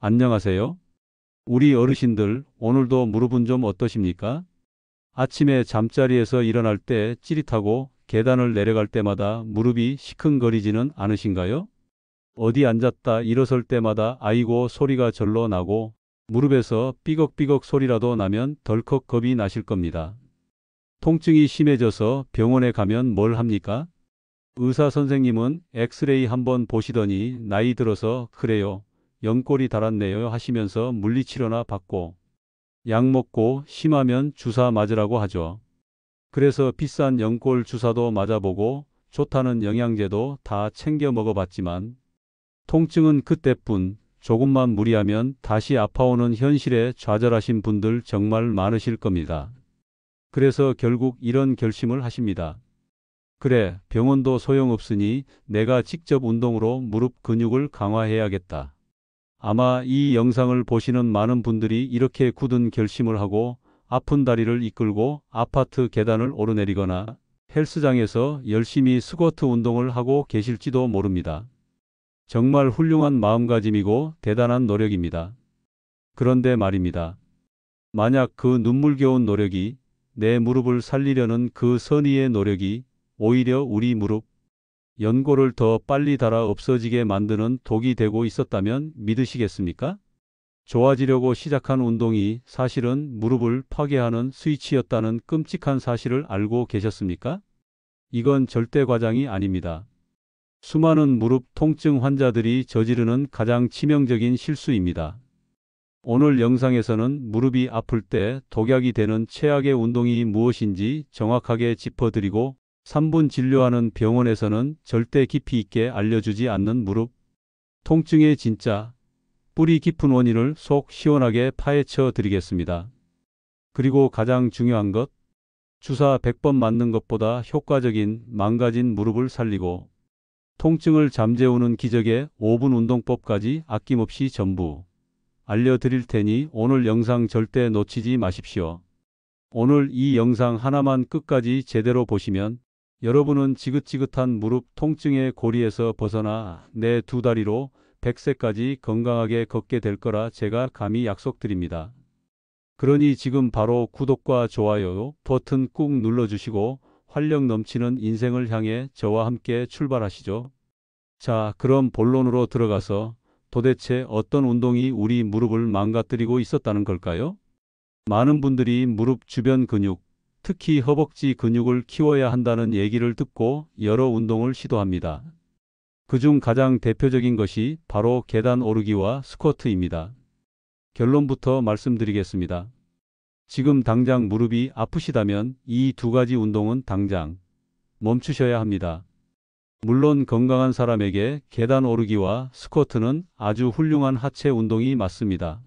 안녕하세요. 우리 어르신들, 오늘도 무릎은 좀 어떠십니까? 아침에 잠자리에서 일어날 때 찌릿하고 계단을 내려갈 때마다 무릎이 시큰거리지는 않으신가요? 어디 앉았다 일어설 때마다 아이고 소리가 절로 나고 무릎에서 삐걱삐걱 소리라도 나면 덜컥 겁이 나실 겁니다. 통증이 심해져서 병원에 가면 뭘 합니까? 의사 선생님은 엑스레이 한번 보시더니 나이 들어서 그래요. 연골이 닳았네요 하시면서 물리치료나 받고 약 먹고 심하면 주사 맞으라고 하죠. 그래서 비싼 연골 주사도 맞아보고 좋다는 영양제도 다 챙겨 먹어봤지만 통증은 그때뿐. 조금만 무리하면 다시 아파오는 현실에 좌절하신 분들 정말 많으실 겁니다. 그래서 결국 이런 결심을 하십니다. 그래, 병원도 소용없으니 내가 직접 운동으로 무릎 근육을 강화해야겠다. 아마 이 영상을 보시는 많은 분들이 이렇게 굳은 결심을 하고 아픈 다리를 이끌고 아파트 계단을 오르내리거나 헬스장에서 열심히 스쿼트 운동을 하고 계실지도 모릅니다. 정말 훌륭한 마음가짐이고 대단한 노력입니다. 그런데 말입니다. 만약 그 눈물겨운 노력이 내 무릎을 살리려는 그 선의의 노력이 오히려 우리 무릎, 연골을 더 빨리 닳아 없어지게 만드는 독이 되고 있었다면 믿으시겠습니까? 좋아지려고 시작한 운동이 사실은 무릎을 파괴하는 스위치였다는 끔찍한 사실을 알고 계셨습니까? 이건 절대 과장이 아닙니다. 수많은 무릎 통증 환자들이 저지르는 가장 치명적인 실수입니다. 오늘 영상에서는 무릎이 아플 때 독약이 되는 최악의 운동이 무엇인지 정확하게 짚어드리고 3분 진료하는 병원에서는 절대 깊이 있게 알려주지 않는 무릎 통증의 진짜 뿌리 깊은 원인을 속 시원하게 파헤쳐 드리겠습니다. 그리고 가장 중요한 것, 주사 100번 맞는 것보다 효과적인 망가진 무릎을 살리고 통증을 잠재우는 기적의 5분 운동법까지 아낌없이 전부 알려드릴 테니 오늘 영상 절대 놓치지 마십시오. 오늘 이 영상 하나만 끝까지 제대로 보시면 여러분은 지긋지긋한 무릎 통증의 고리에서 벗어나 내 두 다리로 100세까지 건강하게 걷게 될 거라 제가 감히 약속드립니다. 그러니 지금 바로 구독과 좋아요 버튼 꾹 눌러주시고 활력 넘치는 인생을 향해 저와 함께 출발하시죠. 자, 그럼 본론으로 들어가서 도대체 어떤 운동이 우리 무릎을 망가뜨리고 있었다는 걸까요? 많은 분들이 무릎 주변 근육, 특히 허벅지 근육을 키워야 한다는 얘기를 듣고 여러 운동을 시도합니다. 그중 가장 대표적인 것이 바로 계단 오르기와 스쿼트입니다. 결론부터 말씀드리겠습니다. 지금 당장 무릎이 아프시다면 이 두 가지 운동은 당장 멈추셔야 합니다. 물론 건강한 사람에게 계단 오르기와 스쿼트는 아주 훌륭한 하체 운동이 맞습니다.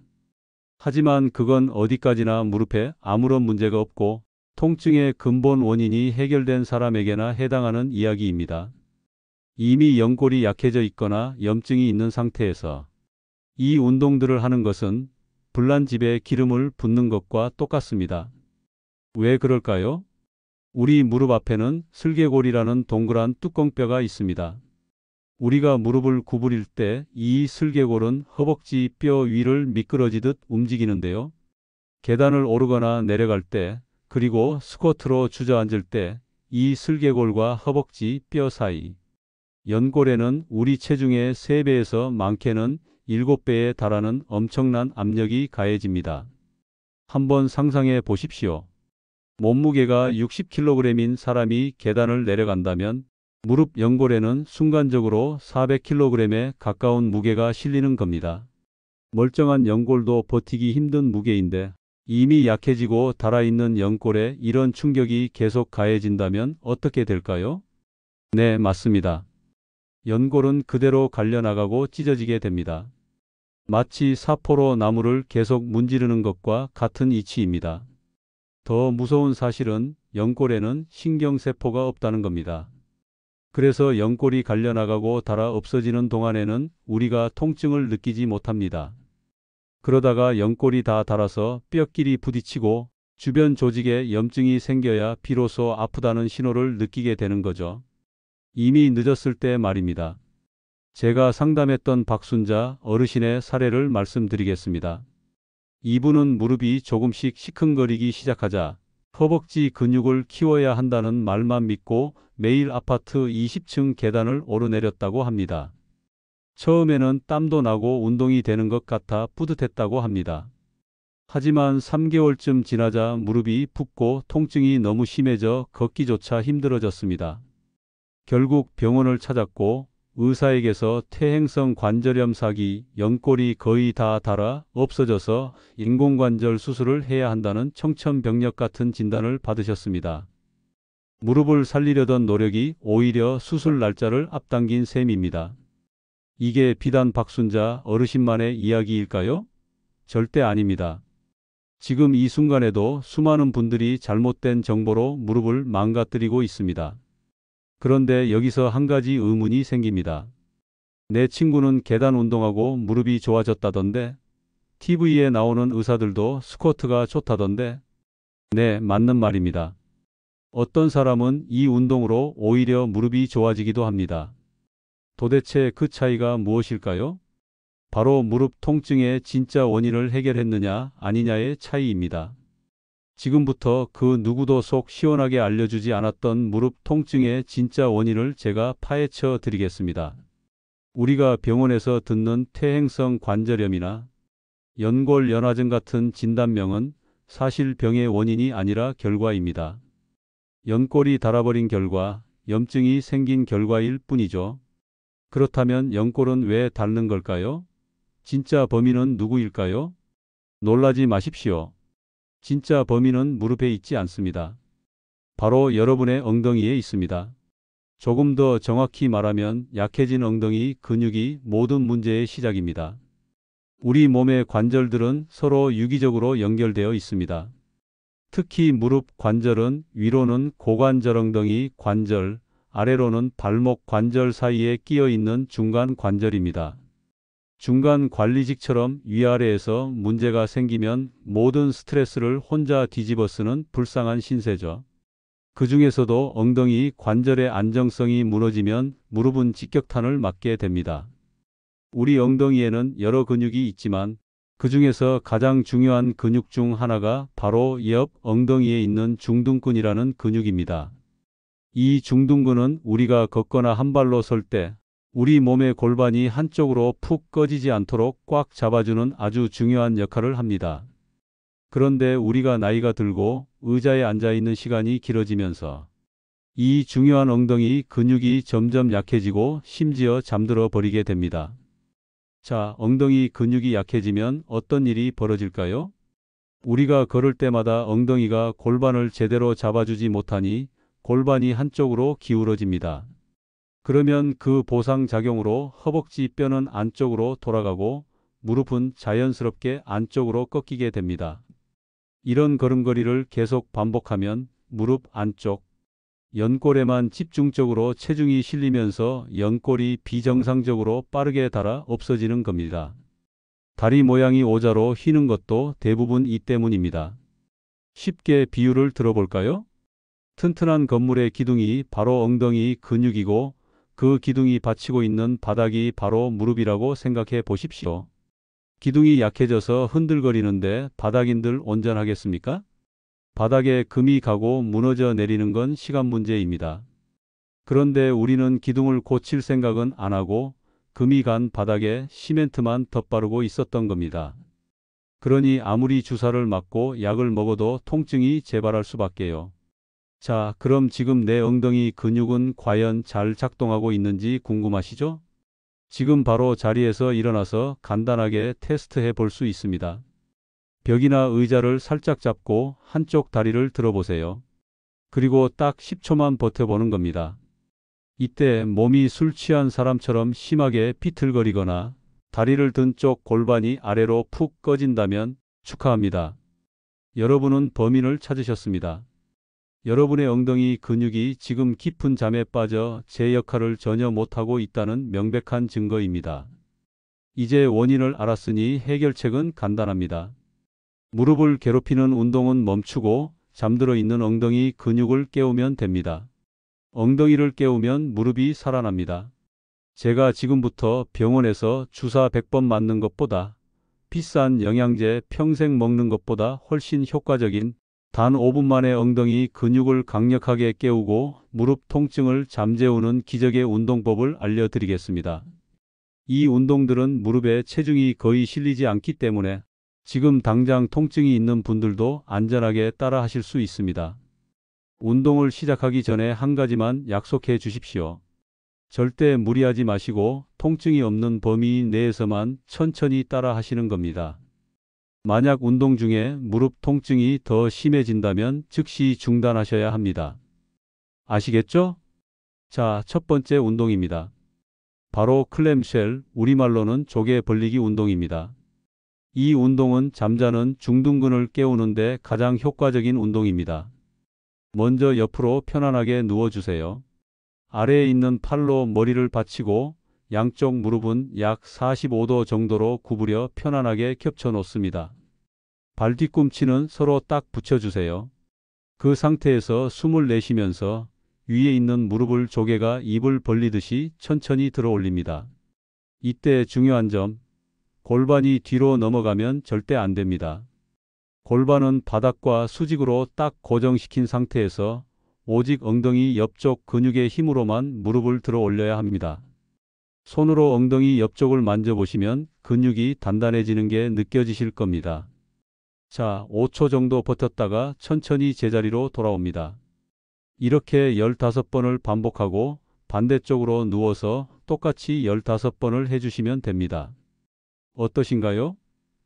하지만 그건 어디까지나 무릎에 아무런 문제가 없고 통증의 근본 원인이 해결된 사람에게나 해당하는 이야기입니다. 이미 연골이 약해져 있거나 염증이 있는 상태에서 이 운동들을 하는 것은 불난 집에 기름을 붓는 것과 똑같습니다. 왜 그럴까요? 우리 무릎 앞에는 슬개골이라는 동그란 뚜껑뼈가 있습니다. 우리가 무릎을 구부릴 때 이 슬개골은 허벅지 뼈 위를 미끄러지듯 움직이는데요. 계단을 오르거나 내려갈 때 그리고 스쿼트로 주저앉을 때 이 슬개골과 허벅지 뼈 사이 연골에는 우리 체중의 3배에서 많게는 7배에 달하는 엄청난 압력이 가해집니다. 한번 상상해 보십시오. 몸무게가 60kg인 사람이 계단을 내려간다면 무릎 연골에는 순간적으로 400kg에 가까운 무게가 실리는 겁니다. 멀쩡한 연골도 버티기 힘든 무게인데 이미 약해지고 닳아있는 연골에 이런 충격이 계속 가해진다면 어떻게 될까요? 네, 맞습니다. 연골은 그대로 갈려나가고 찢어지게 됩니다. 마치 사포로 나무를 계속 문지르는 것과 같은 이치입니다. 더 무서운 사실은 연골에는 신경세포가 없다는 겁니다. 그래서 연골이 갈려나가고 닳아 없어지는 동안에는 우리가 통증을 느끼지 못합니다. 그러다가 연골이 다 닳아서 뼈끼리 부딪히고 주변 조직에 염증이 생겨야 비로소 아프다는 신호를 느끼게 되는 거죠. 이미 늦었을 때 말입니다. 제가 상담했던 박순자 어르신의 사례를 말씀드리겠습니다. 이분은 무릎이 조금씩 시큰거리기 시작하자 허벅지 근육을 키워야 한다는 말만 믿고 매일 아파트 20층 계단을 오르내렸다고 합니다. 처음에는 땀도 나고 운동이 되는 것 같아 뿌듯했다고 합니다. 하지만 3개월쯤 지나자 무릎이 붓고 통증이 너무 심해져 걷기조차 힘들어졌습니다. 결국 병원을 찾았고 의사에게서 퇴행성 관절염 사기, 연골이 거의 다 닳아 없어져서 인공관절 수술을 해야 한다는 청천벽력 같은 진단을 받으셨습니다. 무릎을 살리려던 노력이 오히려 수술 날짜를 앞당긴 셈입니다. 이게 비단 박순자 어르신만의 이야기일까요? 절대 아닙니다. 지금 이 순간에도 수많은 분들이 잘못된 정보로 무릎을 망가뜨리고 있습니다. 그런데 여기서 한 가지 의문이 생깁니다. 내 친구는 계단 운동하고 무릎이 좋아졌다던데, TV에 나오는 의사들도 스쿼트가 좋다던데. 네, 맞는 말입니다. 어떤 사람은 이 운동으로 오히려 무릎이 좋아지기도 합니다. 도대체 그 차이가 무엇일까요? 바로 무릎 통증의 진짜 원인을 해결했느냐 아니냐의 차이입니다. 지금부터 그 누구도 속 시원하게 알려주지 않았던 무릎 통증의 진짜 원인을 제가 파헤쳐 드리겠습니다. 우리가 병원에서 듣는 퇴행성 관절염이나 연골연화증 같은 진단명은 사실 병의 원인이 아니라 결과입니다. 연골이 닳아버린 결과, 염증이 생긴 결과일 뿐이죠. 그렇다면 연골은 왜 닳는 걸까요? 진짜 범인은 누구일까요? 놀라지 마십시오. 진짜 범인은 무릎에 있지 않습니다. 바로 여러분의 엉덩이에 있습니다. 조금 더 정확히 말하면 약해진 엉덩이 근육이 모든 문제의 시작입니다. 우리 몸의 관절들은 서로 유기적으로 연결되어 있습니다. 특히 무릎 관절은 위로는 고관절 엉덩이 관절, 아래로는 발목 관절 사이에 끼어 있는 중간 관절입니다. 중간 관리직처럼 위아래에서 문제가 생기면 모든 스트레스를 혼자 뒤집어 쓰는 불쌍한 신세죠. 그 중에서도 엉덩이 관절의 안정성이 무너지면 무릎은 직격탄을 맞게 됩니다. 우리 엉덩이에는 여러 근육이 있지만 그 중에서 가장 중요한 근육 중 하나가 바로 옆 엉덩이에 있는 중둔근이라는 근육입니다. 이 중둔근은 우리가 걷거나 한 발로 설 때 우리 몸의 골반이 한쪽으로 푹 꺼지지 않도록 꽉 잡아주는 아주 중요한 역할을 합니다. 그런데 우리가 나이가 들고 의자에 앉아 있는 시간이 길어지면서 이 중요한 엉덩이 근육이 점점 약해지고 심지어 잠들어 버리게 됩니다. 자, 엉덩이 근육이 약해지면 어떤 일이 벌어질까요? 우리가 걸을 때마다 엉덩이가 골반을 제대로 잡아주지 못하니 골반이 한쪽으로 기울어집니다. 그러면 그 보상작용으로 허벅지 뼈는 안쪽으로 돌아가고 무릎은 자연스럽게 안쪽으로 꺾이게 됩니다. 이런 걸음걸이를 계속 반복하면 무릎 안쪽, 연골에만 집중적으로 체중이 실리면서 연골이 비정상적으로 빠르게 닳아 없어지는 겁니다. 다리 모양이 오자로 휘는 것도 대부분 이 때문입니다. 쉽게 비유를 들어볼까요? 튼튼한 건물의 기둥이 바로 엉덩이 근육이고 그 기둥이 받치고 있는 바닥이 바로 무릎이라고 생각해 보십시오. 기둥이 약해져서 흔들거리는데 바닥인들 온전하겠습니까? 바닥에 금이 가고 무너져 내리는 건 시간 문제입니다. 그런데 우리는 기둥을 고칠 생각은 안 하고 금이 간 바닥에 시멘트만 덧바르고 있었던 겁니다. 그러니 아무리 주사를 맞고 약을 먹어도 통증이 재발할 수밖에요. 자, 그럼 지금 내 엉덩이 근육은 과연 잘 작동하고 있는지 궁금하시죠? 지금 바로 자리에서 일어나서 간단하게 테스트해 볼 수 있습니다. 벽이나 의자를 살짝 잡고 한쪽 다리를 들어보세요. 그리고 딱 10초만 버텨보는 겁니다. 이때 몸이 술 취한 사람처럼 심하게 비틀거리거나 다리를 든 쪽 골반이 아래로 푹 꺼진다면 축하합니다. 여러분은 범인을 찾으셨습니다. 여러분의 엉덩이 근육이 지금 깊은 잠에 빠져 제 역할을 전혀 못하고 있다는 명백한 증거입니다. 이제 원인을 알았으니 해결책은 간단합니다. 무릎을 괴롭히는 운동은 멈추고 잠들어 있는 엉덩이 근육을 깨우면 됩니다. 엉덩이를 깨우면 무릎이 살아납니다. 제가 지금부터 병원에서 주사 100번 맞는 것보다 비싼 영양제 평생 먹는 것보다 훨씬 효과적인 단 5분 만에 엉덩이 근육을 강력하게 깨우고 무릎 통증을 잠재우는 기적의 운동법을 알려드리겠습니다. 이 운동들은 무릎에 체중이 거의 실리지 않기 때문에 지금 당장 통증이 있는 분들도 안전하게 따라 하실 수 있습니다. 운동을 시작하기 전에 한 가지만 약속해 주십시오. 절대 무리하지 마시고 통증이 없는 범위 내에서만 천천히 따라 하시는 겁니다. 만약 운동 중에 무릎 통증이 더 심해진다면 즉시 중단하셔야 합니다. 아시겠죠? 자, 첫 번째 운동입니다. 바로 클램쉘, 우리말로는 조개 벌리기 운동입니다. 이 운동은 잠자는 중둔근을 깨우는데 가장 효과적인 운동입니다. 먼저 옆으로 편안하게 누워주세요. 아래에 있는 팔로 머리를 받치고 양쪽 무릎은 약 45도 정도로 구부려 편안하게 겹쳐 놓습니다. 발 뒤꿈치는 서로 딱 붙여주세요. 그 상태에서 숨을 내쉬면서 위에 있는 무릎을 조개가 입을 벌리듯이 천천히 들어 올립니다. 이때 중요한 점, 골반이 뒤로 넘어가면 절대 안 됩니다. 골반은 바닥과 수직으로 딱 고정시킨 상태에서 오직 엉덩이 옆쪽 근육의 힘으로만 무릎을 들어 올려야 합니다. 손으로 엉덩이 옆쪽을 만져보시면 근육이 단단해지는 게 느껴지실 겁니다. 자, 5초 정도 버텼다가 천천히 제자리로 돌아옵니다. 이렇게 15번을 반복하고 반대쪽으로 누워서 똑같이 15번을 해주시면 됩니다. 어떠신가요?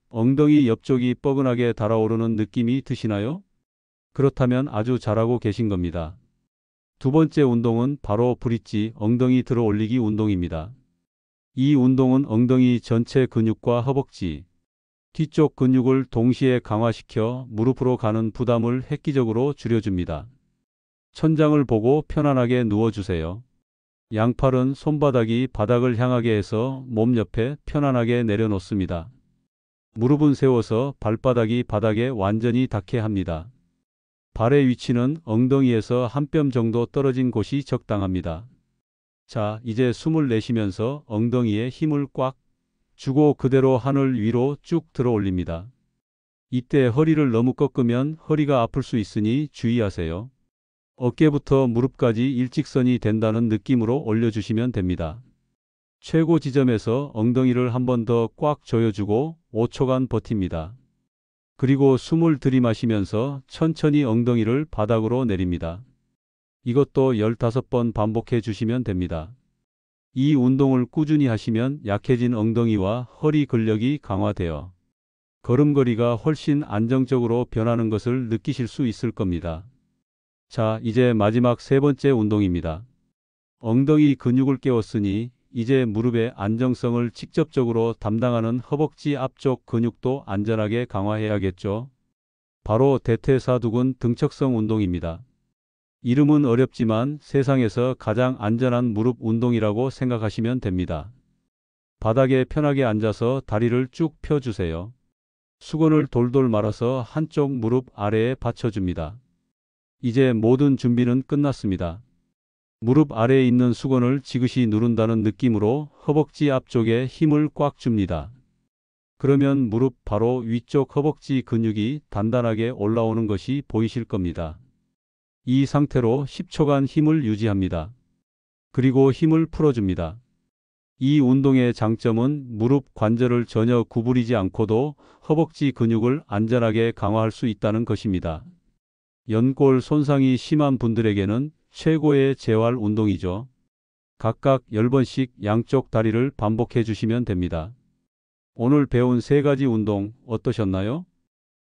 엉덩이 옆쪽이 뻐근하게 달아오르는 느낌이 드시나요? 그렇다면 아주 잘하고 계신 겁니다. 두 번째 운동은 바로 브릿지 엉덩이 들어 올리기 운동입니다. 이 운동은 엉덩이 전체 근육과 허벅지, 뒤쪽 근육을 동시에 강화시켜 무릎으로 가는 부담을 획기적으로 줄여줍니다. 천장을 보고 편안하게 누워주세요. 양팔은 손바닥이 바닥을 향하게 해서 몸 옆에 편안하게 내려놓습니다. 무릎은 세워서 발바닥이 바닥에 완전히 닿게 합니다. 발의 위치는 엉덩이에서 한 뼘 정도 떨어진 곳이 적당합니다. 자, 이제 숨을 내쉬면서 엉덩이에 힘을 꽉 주고 그대로 하늘 위로 쭉 들어 올립니다. 이때 허리를 너무 꺾으면 허리가 아플 수 있으니 주의하세요. 어깨부터 무릎까지 일직선이 된다는 느낌으로 올려주시면 됩니다. 최고 지점에서 엉덩이를 한 번 더 꽉 조여주고 5초간 버팁니다. 그리고 숨을 들이마시면서 천천히 엉덩이를 바닥으로 내립니다. 이것도 15번 반복해 주시면 됩니다. 이 운동을 꾸준히 하시면 약해진 엉덩이와 허리 근력이 강화되어 걸음걸이가 훨씬 안정적으로 변하는 것을 느끼실 수 있을 겁니다. 자, 이제 마지막 세 번째 운동입니다. 엉덩이 근육을 깨웠으니 이제 무릎의 안정성을 직접적으로 담당하는 허벅지 앞쪽 근육도 안전하게 강화해야겠죠. 바로 대퇴사두근 등척성 운동입니다. 이름은 어렵지만 세상에서 가장 안전한 무릎 운동이라고 생각하시면 됩니다. 바닥에 편하게 앉아서 다리를 쭉 펴주세요. 수건을 돌돌 말아서 한쪽 무릎 아래에 받쳐줍니다. 이제 모든 준비는 끝났습니다. 무릎 아래에 있는 수건을 지그시 누른다는 느낌으로 허벅지 앞쪽에 힘을 꽉 줍니다. 그러면 무릎 바로 위쪽 허벅지 근육이 단단하게 올라오는 것이 보이실 겁니다. 이 상태로 10초간 힘을 유지합니다. 그리고 힘을 풀어줍니다. 이 운동의 장점은 무릎 관절을 전혀 구부리지 않고도 허벅지 근육을 안전하게 강화할 수 있다는 것입니다. 연골 손상이 심한 분들에게는 최고의 재활 운동이죠. 각각 10번씩 양쪽 다리를 반복해 주시면 됩니다. 오늘 배운 세 가지 운동 어떠셨나요?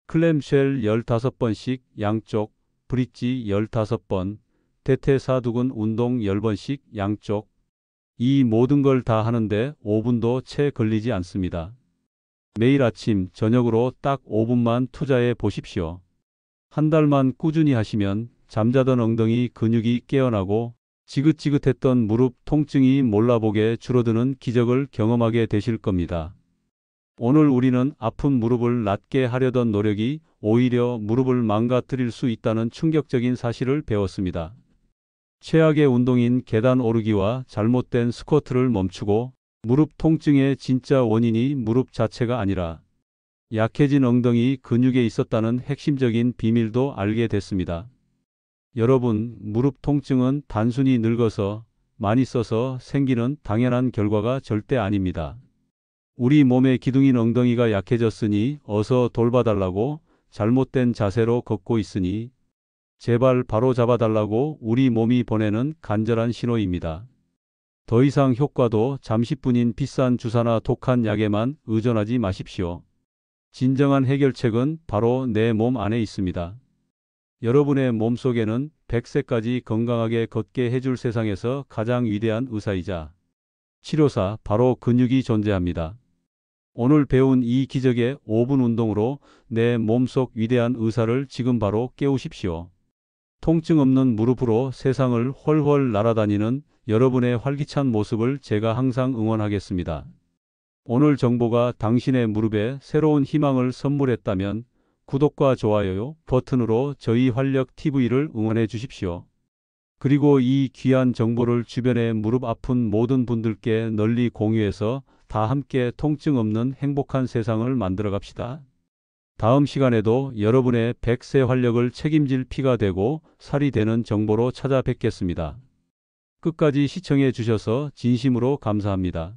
클램쉘 15번씩 양쪽, 브릿지 15번, 대퇴사두근 운동 10번씩 양쪽. 이 모든 걸 다 하는데 5분도 채 걸리지 않습니다. 매일 아침, 저녁으로 딱 5분만 투자해 보십시오. 한 달만 꾸준히 하시면 잠자던 엉덩이 근육이 깨어나고 지긋지긋했던 무릎 통증이 몰라보게 줄어드는 기적을 경험하게 되실 겁니다. 오늘 우리는 아픈 무릎을 낫게 하려던 노력이 오히려 무릎을 망가뜨릴 수 있다는 충격적인 사실을 배웠습니다. 최악의 운동인 계단 오르기와 잘못된 스쿼트를 멈추고 무릎 통증의 진짜 원인이 무릎 자체가 아니라 약해진 엉덩이 근육에 있었다는 핵심적인 비밀도 알게 됐습니다. 여러분, 무릎 통증은 단순히 늙어서 많이 써서 생기는 당연한 결과가 절대 아닙니다. 우리 몸의 기둥인 엉덩이가 약해졌으니 어서 돌봐달라고 잘못된 자세로 걷고 있으니 제발 바로 잡아달라고 우리 몸이 보내는 간절한 신호입니다. 더 이상 효과도 잠시뿐인 비싼 주사나 독한 약에만 의존하지 마십시오. 진정한 해결책은 바로 내 몸 안에 있습니다. 여러분의 몸속에는 100세까지 건강하게 걷게 해줄 세상에서 가장 위대한 의사이자 치료사 바로 근육이 존재합니다. 오늘 배운 이 기적의 5분 운동으로 내 몸속 위대한 의사를 지금 바로 깨우십시오. 통증 없는 무릎으로 세상을 훨훨 날아다니는 여러분의 활기찬 모습을 제가 항상 응원하겠습니다. 오늘 정보가 당신의 무릎에 새로운 희망을 선물했다면 구독과 좋아요 버튼으로 저희 활력TV를 응원해 주십시오. 그리고 이 귀한 정보를 주변의 무릎 아픈 모든 분들께 널리 공유해서 다 함께 통증 없는 행복한 세상을 만들어 갑시다. 다음 시간에도 여러분의 100세 활력을 책임질 피가 되고 살이 되는 정보로 찾아뵙겠습니다. 끝까지 시청해 주셔서 진심으로 감사합니다.